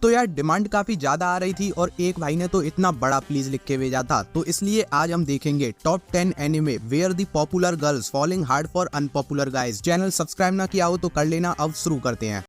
तो यार डिमांड काफी ज्यादा आ रही थी और एक भाई ने तो इतना बड़ा प्लीज लिख के भेजा था, तो इसलिए आज हम देखेंगे top 10 anime where the popular girls falling hard for unpopular guys. Channel subscribe ना किया हो तो कर लेना। अब शुरू करते हैं।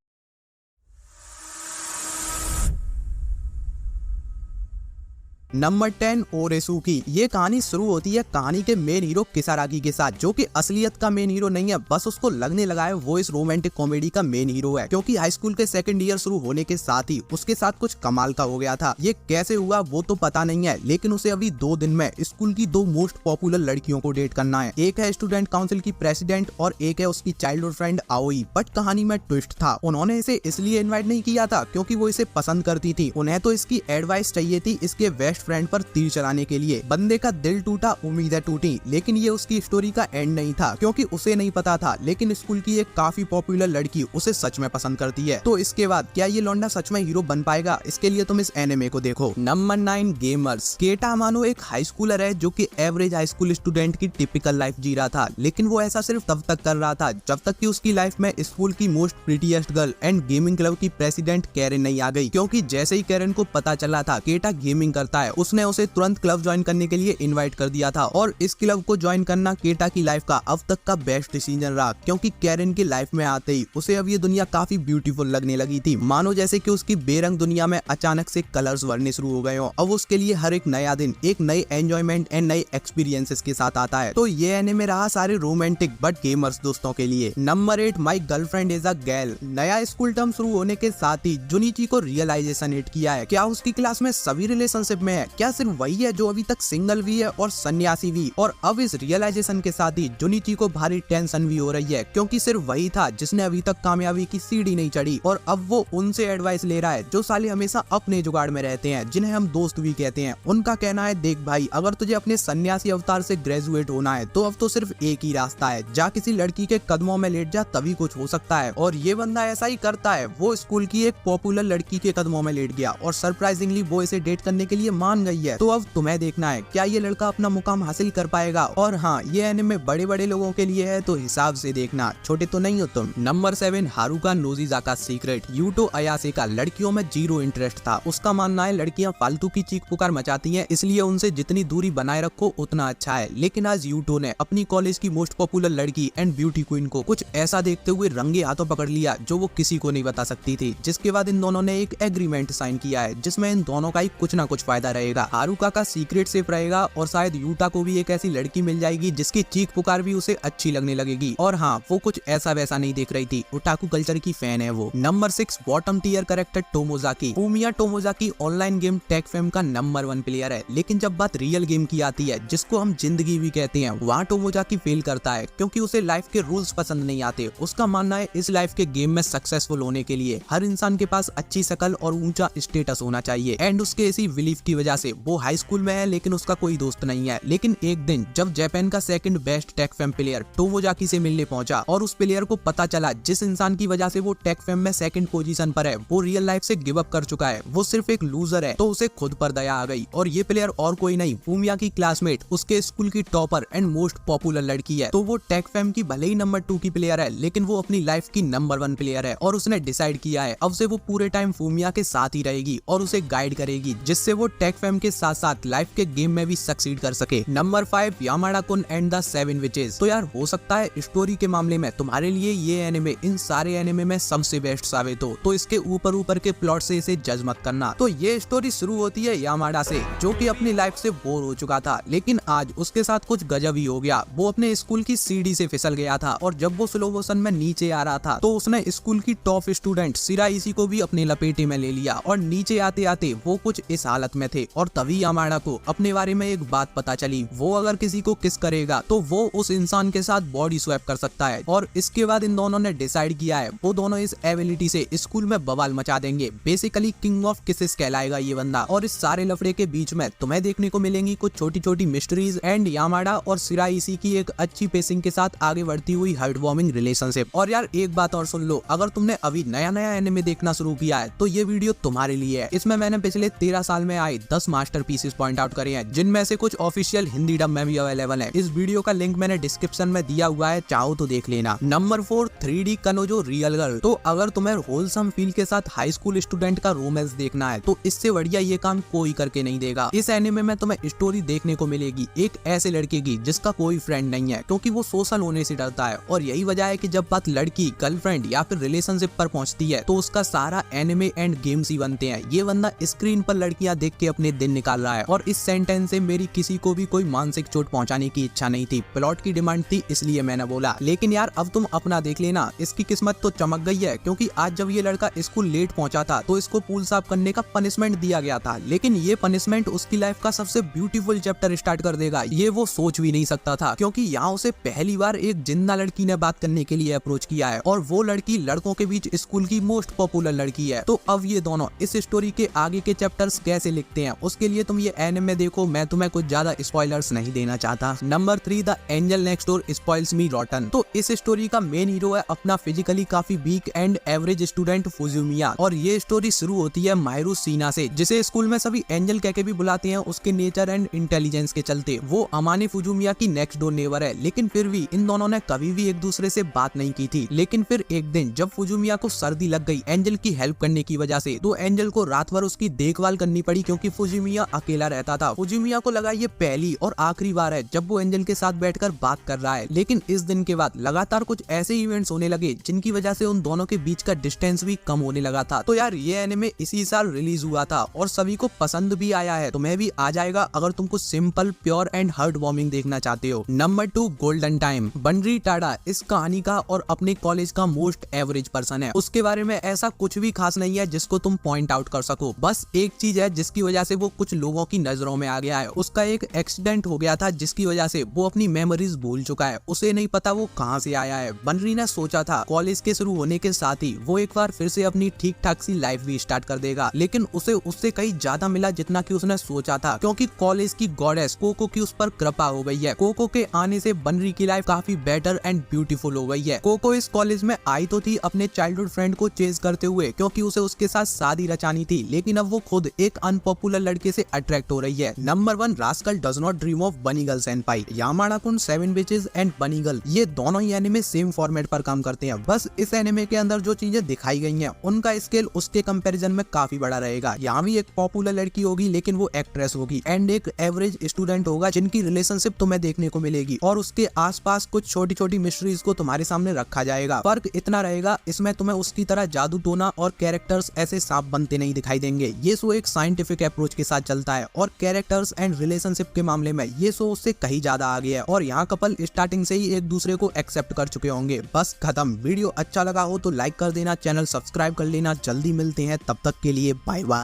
नंबर 10 ओरेसुकी। ये कहानी शुरू होती है कहानी के मेन हीरो किसारागी के साथ, जो कि असलियत का मेन हीरो नहीं है, बस उसको लगने लगा है वो इस रोमांटिक कॉमेडी का मेन हीरो है, क्योंकि हाई स्कूल के सेकंड ईयर शुरू होने के साथ ही उसके साथ कुछ कमाल का हो गया था। ये कैसे हुआ वो तो पता नहीं है, लेकिन उसे अभी 2 दिन में स्कूल की 2 मोस्ट पॉपुलर लड़कियों को डेट करना है। एक है स्टूडेंट काउंसिल की प्रेसिडेंट और एक है उसकी चाइल्डहुड फ्रेंड आओई। बट कहानी में ट्विस्ट था, उन्होंने इसे इसलिए इन्वाइट नहीं किया था क्योंकि वो इसे पसंद करती थी, उन्हें तो इसकी एडवाइस चाहिए थी इसके बेस्ट फ्रेंड पर तीर चलाने के लिए। बंदे का दिल टूटा, उम्मीदें टूटी, लेकिन ये उसकी स्टोरी का एंड नहीं था, क्योंकि उसे नहीं पता था लेकिन स्कूल की एक काफी पॉपुलर लड़की उसे सच में पसंद करती है। तो इसके बाद क्या ये लौंडा सच में हीरो बन पाएगा? इसके लिए तुम इस एनिमे को देखो। Number 9 gamers. केटा मानो एक हाई स्कूलर है जो कि एवरेज हाई स्कूल स्टूडेंट की टिपिकल लाइफ जी रहा था, लेकिन वो ऐसा सिर्फ तब तक कर रहा था जब तक कि उसकी लाइफ में स्कूल की most prettiest girl and gaming club की प्रेसिडेंट कैरन नहीं आ गई। क्योंकि जैसे ही कैरन को पता चला था केटा गेमिंग करता है, उसने उसे तुरंत क्लब ज्वाइन करने के लिए इनवाइट कर दिया था और इस क्लब को ज्वाइन करना केटा की लाइफ का अब तक का बेस्ट डिसीजन रहा, क्योंकि कैरन की लाइफ में आते ही उसे अब ये दुनिया काफी ब्यूटीफुल लगने लगी थी, मानो जैसे कि उसकी बेरंग दुनिया में अचानक से कलर्स भरने शुरू हो गए हो। अब उसके लिए हर एक नया दिन एक नई एंजॉयमेंट एंड नई एक्सपीरियंसेस के साथ आता है। तो ये एनिमे रहा सारे रोमांटिक बट गेमर्स दोस्तों के लिए। Number 8 my girlfriend is a girl. नया स्कूल टर्म शुरू होने के साथ ही जुनिची को रियलाइजेशन हिट किया है। क्या उसकी क्लास में सभी रिलेशनशिप में है? क्या सिर्फ वही है जो अभी तक सिंगल भी है और सन्यासी भी? और अब इस रियलाइजेशन के साथ ही जुनिची को भारी टेंशन भी हो रही है, क्योंकि सिर्फ वही था जिसने अभी तक कामयाबी की सीढ़ी नहीं चढ़ी और अब वो उनसे एडवाइस ले रहा है जो साले हमेशा अपने जुगाड़ में रहते हैं, जिन्हें हम दोस्त भी कहते हैं। उनका कहना है देख भाई, अगर तुझे अपने सन्यासी अवतार से ग्रेजुएट होना है तो अब तो सिर्फ एक ही रास्ता है, जा किसी लड़की के कदमों में लेट जा, तभी कुछ हो सकता है। और ये बंदा ऐसा ही करता है। वो स्कूल की एक पॉपुलर लड़की के कदमों में लेट गया और सरप्राइजिंगली वो इसे डेट करने के लिए मान गई है। तो अब तुम्हें देखना है क्या ये लड़का अपना मुकाम हासिल कर पाएगा। और हाँ, ये एनिमे बड़े बड़े लोगों के लिए है, तो हिसाब से देखना, छोटे तो नहीं हो तुम। Number 7 Haruka Nogizaka secret. Yuto Ayase का लड़कियों में जीरो इंटरेस्ट था। उसका मानना है लड़कियां फालतू की चीख पुकार मचाती हैं, इसलिए उनसे जितनी दूरी बनाए रखो उतना अच्छा है। लेकिन आज यूटो ने अपनी कॉलेज की मोस्ट पॉपुलर लड़की एंड ब्यूटी क्वीन को कुछ ऐसा देखते हुए रंगे हाथों पकड़ लिया जो वो किसी को नहीं बता सकती थी, जिसके बाद इन दोनों ने एक एग्रीमेंट साइन किया है जिसमें इन दोनों का ही कुछ ना कुछ फायदा रहेगा। हारुका का सीक्रेट सेफ रहेगा और शायद यूटा को भी एक ऐसी लड़की मिल जाएगी जिसकी चीख पुकार भी उसे अच्छी लगने लगेगी। और हाँ, वो कुछ ऐसा वैसा नहीं देख रही थी, ओटाकू कल्चर की फैन है वो। Number 6 bottom tier character Tomozaki. Fumiya Tomozaki online game टेक फेम का नंबर 1 प्लेयर है, लेकिन जब बात रियल गेम की आती है जिसको हम जिंदगी भी कहते हैं, वहाँ टोमोजाकी फेल करता है, क्योंकि उसे लाइफ के रूल्स पसंद नहीं आते। उसका मानना है इस लाइफ के गेम में सक्सेसफुल होने के लिए हर इंसान के पास अच्छी शकल और ऊंचा स्टेटस होना चाहिए। एंड उसके इसी बिलीफ की वजह से वो हाई स्कूल में है लेकिन उसका कोई दोस्त नहीं है। लेकिन एक दिन जब जापान का सेकंड बेस्ट टेक फेम प्लेयर टोमोजाकी से मिलने पहुंचा और उस प्लेयर को पता चला जिस इंसान की वजह से वो टेक फेम में सेकंड पोजीशन पर है वो रियल लाइफ से गिव अप कर चुका है, वो सिर्फ एक लूजर है, तो उसे खुद पर दया आ गई। और ये प्लेयर और कोई नहीं, फुमिया की क्लासमेट, उसके स्कूल की टॉपर एंड मोस्ट पॉपुलर लड़की है। तो वो टेक फेम की भले ही नंबर 2 की प्लेयर है, लेकिन वो अपनी लाइफ की नंबर 1 प्लेयर है और उसने डिसाइड किया है अब से वो पूरे टाइम फुमिया के साथ ही रहेगी और उसे गाइड करेगी, जिससे वो टेक फेम के साथ साथ लाइफ के गेम में भी सक्सीड कर सके। नंबर 5 यामाडा कुन एंड द 7 विचेस। तो यार हो सकता है स्टोरी के मामले में तुम्हारे लिए ये एनिमे इन सारे एनिमे में सबसे बेस्ट साबित हो, तो इसके ऊपर के प्लॉट से इसे जज मत करना। तो ये स्टोरी शुरू होती है यामाडा से, जो कि अपनी लाइफ से बोर हो चुका था, लेकिन आज उसके साथ कुछ गजब ही हो गया। वो अपने स्कूल की सीढ़ी से फिसल गया था और जब वो स्लो मोशन में नीचे आ रहा था तो उसने स्कूल की टॉप स्टूडेंट शिराइशी को भी अपने लपेटे में ले लिया और नीचे आते आते वो कुछ इस हालत में थे। और तभी यामाडा को अपने बारे में एक बात पता चली, वो अगर किसी को किस करेगा तो वो उस इंसान के साथ बॉडी स्वैप कर सकता है। और इसके बाद इन दोनों ने डिसाइड किया है वो दोनों इस एबिलिटी से स्कूल में बवाल मचा देंगे। बेसिकली किंग ऑफ किसेस कहलाएगा ये बंदा। और इस सारे लफड़े के बीच में तुम्हें देखने को मिलेंगी कुछ छोटी छोटी मिस्ट्रीज एंड यामाडा और शिराइशी की एक अच्छी पेसिंग के साथ आगे बढ़ती हुई हार्ट वार्मिंग रिलेशनशिप। और यार एक बात और सुन लो, अगर तुमने अभी नया एनिमे देखना शुरू किया है तो ये वीडियो तुम्हारे लिए है। इसमें मैंने पिछले 13 साल में आए 10 मास्टरपीसेस पॉइंट आउट करे हैं, जिनमें से कुछ ऑफिशियल हिंदी डब में भी अवेलेबल है। इस वीडियो का लिंक मैंने डिस्क्रिप्शन में दिया हुआ है, चाहो तो देख लेना। नंबर 4 3D कनोजो रियल गर्ल। तो अगर तुम्हें होलसम फील के साथ हाई स्कूल स्टूडेंट का रोमांस देखना है तो इससे बढ़िया ये काम कोई करके नहीं देगा। इस एनिमे में तुम्हें स्टोरी देखने को मिलेगी एक ऐसे लड़के की जिसका कोई फ्रेंड नहीं है, क्योंकि वो सोशल होने से डरता है, और यही वजह है कि जब बात लड़की, गर्लफ्रेंड या फिर रिलेशनशिप पर पहुंचती है तो उसका सारा एनिमे एंड गेम्स ही बनते हैं। ये बंदा स्क्रीन पर लड़कियां देख के अपने दिन निकाल रहा है, और इस सेंटेंस से मेरी किसी को भी कोई मानसिक चोट पहुंचाने की इच्छा नहीं थी, प्लॉट की डिमांड थी इसलिए मैंने बोला। लेकिन यार अब तुम अपना देख लेना, इसकी किस्मत तो चमक गई है, क्योंकि आज जब ये लड़का स्कूल लेट पहुंचा था तो इसको पूल साफ करने का पनिशमेंट दिया गया था, लेकिन ये पनिशमेंट उसकी लाइफ का सबसे ब्यूटीफुल चैप्टर स्टार्ट कर देगा। ये वो सोच भी नहीं सकता था, क्योंकि यहाँ उसे पहली बार एक जिंदा लड़की ने बात करने के लिए अप्रोच किया है, और वो लड़की लड़कों के बीच स्कूल की मोस्ट पॉपुलर लड़की है। तो अब ये दोनों इस स्टोरी के आगे के चैप्टर्स कैसे लिखते हैं उसके लिए तुम ये एनिमे देखो, मैं तुम्हें कुछ ज्यादा स्पॉयलर्स नहीं देना चाहता। Number 3 the angel next door spoils मी रॉटन। तो इस स्टोरी का मेन हीरो है अपना फिजिकली काफी वीक एंड एवरेज स्टूडेंट फुजुमिया, और ये स्टोरी शुरू होती है मायरू सीना से, जिसे स्कूल में सभी एंजल कह के भी बुलाते हैं उसके नेचर एंड इंटेलिजेंस के चलते। वो अमाने फुजुमिया की नेक्स्ट डोर नेबर है, लेकिन फिर भी इन दोनों ने कभी भी एक दूसरे से बात नहीं की थी। लेकिन फिर एक दिन जब फुजुमिया को सर्दी लग गई एंजल की हेल्प करने की वजह से, तो एंजल को रात भर उसकी देखभाल करनी पड़ी, क्योंकि फुजुमिया अकेला रहता था। फुजुमिया को लगा ये पहली और आखिरी बार है जब वो एंजल के साथ बैठकर बात कर रहा है, लेकिन इस दिन के बाद लगातार कुछ ऐसे इवेंट्स होने लगे जिनकी वजह से उन दोनों के बीच का डिस्टेंस भी कम होने लगा था। तो यार ये एनिमे इसी साल रिलीज हुआ था और सभी को पसंद भी आया है, तुम्हें भी आ जाएगा अगर तुम कुछ simple, pure and heart warming देखना चाहते हो। Number 2 golden time. Banri Tada इस कहानी का और अपने कॉलेज का मोस्ट एवरेज पर्सन है। उसके बारे में ऐसा कुछ भी खास नहीं है जिसको तुम पॉइंट आउट कर सको, बस एक चीज है जिसकी वजह से वो कुछ लोगों की नजरों में आ गया है। उसका एक एक्सीडेंट हो गया था जिसकी वजह से वो अपनी मेमोरीज भूल चुका है, उसे नहीं पता वो कहां से आया है। बंडरी ने सोचा था कॉलेज के शुरू होने के साथ ही वो एक बार फिर से अपनी ठीक ठाक सी लाइफ भी स्टार्ट कर देगा, लेकिन उसे उससे कहीं ज्यादा मिला जितना कि उसने सोचा था, क्योंकि कॉलेज की गॉडेस कोको की उस पर कृपा हो गई है। कोको के आने से बंडरी की लाइफ काफी बेटर एंड ब्यूटीफुल हो गई है। कोको इस कॉलेज में आई तो थी अपने चाइल्डहुड फ्रेंड को चेज करते हुए, क्योंकि उसे उसके साथ शादी रचानी थी, लेकिन अब वो खुद एक अनपॉपुलर लड़के से अट्रैक्ट हो रही है। Number 1 rascal does not dream of बनी गर्ल सेनपाई। यामाडा-कुन, 7 विचेस एंड बनी गर्ल, ये दोनों ही एनिमे सेम फॉर्मेट पर काम करते हैं, बस इस एनिमे के अंदर जो चीजें दिखाई गई हैं उनका स्केल उसके कंपैरिजन में काफी बड़ा रहेगा। यहाँ भी एक पॉपुलर लड़की होगी, लेकिन वो एक्ट्रेस होगी, एंड एक एवरेज स्टूडेंट होगा जिनकी रिलेशनशिप तुम्हें देखने को मिलेगी, और उसके आसपास कुछ छोटी छोटी मिस्ट्रीज को तुम्हारे सामने रखा जाएगा। फर्क इतना रहेगा, इसमें तुम्हें उसकी तरह जादू टोना और कैरेक्टर्स ऐसे सांप बनते नहीं दिखाई देंगे। ये शो एक साइंटिफिक अप्रोच के साथ चलता है, और कैरेक्टर्स एंड रिलेशनशिप के मामले में ये शो उससे कहीं ज्यादा आगे है, और यहाँ कपल स्टार्टिंग से ही एक दूसरे को एक्सेप्ट कर चुके होंगे। बस खत्म। वीडियो अच्छा लगा हो तो लाइक कर देना, चैनल सब्सक्राइब कर लेना। जल्दी मिलते हैं, तब तक के लिए बाय बाय।